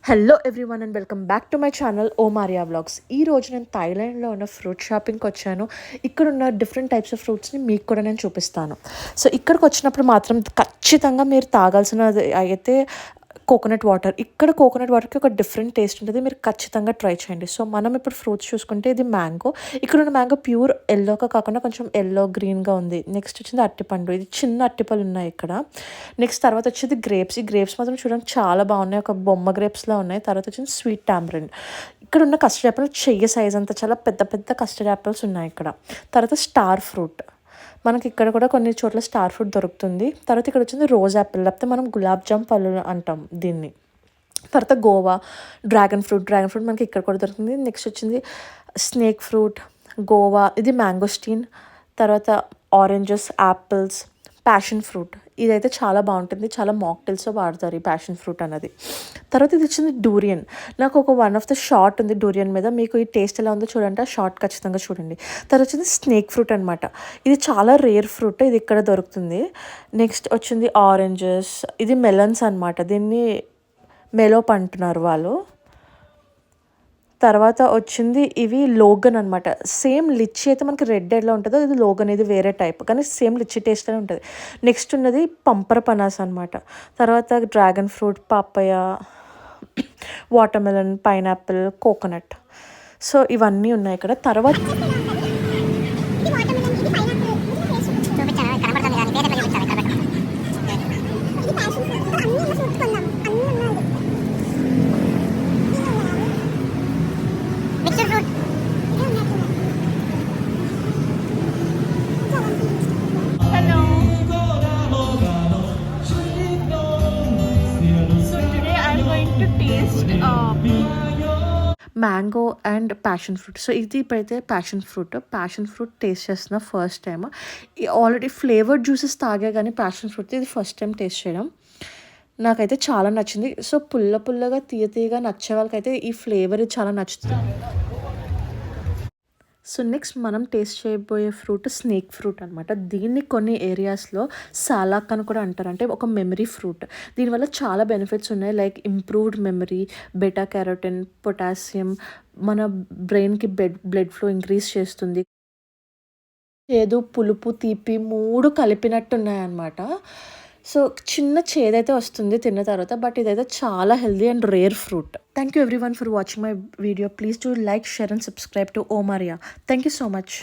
Hello everyone and welcome back to my channel O Maria vlogs. ఈ రోజు నేను థాయిలాండ్లో ఉన్న ఫ్రూట్ షాపింగ్కి వచ్చాను. ఇక్కడ ఉన్న డిఫరెంట్ టైప్స్ ఆఫ్ ఫ్రూట్స్ని మీకు కూడా నేను చూపిస్తాను. సో ఇక్కడికి వచ్చినప్పుడు మాత్రం ఖచ్చితంగా మీరు తాగాల్సినది అయితే కోకోనట్ వాటర్. ఇక్కడ కోకోనట్ వాటర్కి ఒక డిఫరెంట్ టేస్ట్ ఉంటుంది, మీరు ఖచ్చితంగా ట్రై చేయండి. సో మనం ఇప్పుడు ఫ్రూట్స్ చూసుకుంటే ఇది మ్యాంగో. ఇక్కడ ఉన్న మ్యాంగో ప్యూర్ ఎల్లోగా కాకుండా కొంచెం ఎల్లో గ్రీన్గా ఉంది. నెక్స్ట్ వచ్చింది అరటిపండు, ఇది చిన్న అరటిపళ్ళు ఉన్నాయి ఇక్కడ. నెక్స్ట్ తర్వాత వచ్చేది గ్రేప్స్. ఈ గ్రేప్స్ మాత్రం చూడడానికి చాలా బాగున్నాయి, ఒక బొమ్మ గ్రేప్స్లా ఉన్నాయి. తర్వాత వచ్చింది స్వీట్ టామరిన్. ఇక్కడ ఉన్న కస్టర్డ్ యాపిల్ చెయ్యి సైజ్ అంతా చాలా పెద్ద పెద్ద కస్టర్డ్ యాపిల్స్ ఉన్నాయి ఇక్కడ. తర్వాత స్టార్ ఫ్రూట్, మనకి ఇక్కడ కూడా కొన్ని చోట్ల స్టార్ ఫ్రూట్ దొరుకుతుంది. తర్వాత ఇక్కడ వచ్చింది రోజ్ యాపిల్, లేకపోతే మనం గులాబ్ జామ్ పళ్ళు అంటాం దీన్ని. తర్వాత గోవా, డ్రాగన్ ఫ్రూట్ మనకి ఇక్కడ కూడా దొరుకుతుంది. నెక్స్ట్ వచ్చింది స్నేక్ ఫ్రూట్, గోవా, ఇది మ్యాంగోస్టీన్. తర్వాత ఆరెంజెస్, యాపిల్స్, ప్యాషన్ ఫ్రూట్. ఇదైతే చాలా బాగుంటుంది, చాలా మాక్టైల్స్లో వాడతారు ఈ ప్యాషన్ ఫ్రూట్ అన్నది. తర్వాత ఇది వచ్చింది డూరియన్. నాకు ఒక వన్ ఆఫ్ ద షార్ట్ ఉంది డూరియన్ మీద, మీకు ఈ టేస్ట్ ఎలా ఉందో చూడండి, ఆ షార్ట్ ఖచ్చితంగా చూడండి. తర్వాత వచ్చింది స్నేక్ ఫ్రూట్ అనమాట. ఇది చాలా రేర్ ఫ్రూట్, ఇది ఇక్కడ దొరుకుతుంది. నెక్స్ట్ వచ్చింది ఆరెంజెస్, ఇది మెలన్స్ అనమాట, దీన్ని మెలోప్ అంటున్నారు వాళ్ళు. తర్వాత వచ్చింది ఇవి లోగన్ అనమాట. సేమ్ లిచ్చి అయితే మనకి రెడ్ ఎలా ఉంటుందో ఇది లోగన్, ఇది వేరే టైప్ కానీ సేమ్ లిచ్చి టేస్ట్లోనే ఉంటుంది. నెక్స్ట్ ఉన్నది పంపర పనాస్ అనమాట. తర్వాత dragon fruit, papaya, watermelon, pineapple, coconut. So ఇవన్నీ ఉన్నాయి ఇక్కడ. తర్వాత mango and passion fruit. So ఇది ఇప్పుడైతే ప్యాషన్ ఫ్రూట్ టేస్ట్ చేస్తున్నా first time. Already flavoured juices తాగా కానీ ప్యాషన్ ఫ్రూట్ ఇది ఫస్ట్ టైం టేస్ట్ చేయడం. నాకైతే చాలా నచ్చింది. సో పుల్లగా తీయగా నచ్చే వాళ్ళకైతే ఈ ఫ్లేవర్ చాలా నచ్చుతుంది. సో నెక్స్ట్ మనం టేస్ట్ చేయబోయే ఫ్రూట్ స్నేక్ ఫ్రూట్ అనమాట. దీన్ని కొన్ని ఏరియాస్లో సాలాక్ అని కూడా అంటారు, అంటే ఒక మెమరీ ఫ్రూట్. దీనివల్ల చాలా బెనిఫిట్స్ ఉన్నాయి, like improved memory, beta carotene, potassium, మన బ్రెయిన్కి బ్లడ్ ఫ్లో ఇంక్రీజ్ చేస్తుంది. చేదు, పులుపు, తీపి 3 కలిపినట్టు ఉన్నాయన్నమాట. సో చిన్న చేదైతే వస్తుంది తిన్న తర్వాత, బట్ ఇదైతే చాలా healthy and rare fruit. Thank you everyone for watching my video. Please do like, share and subscribe to O Maria. Thank you so much.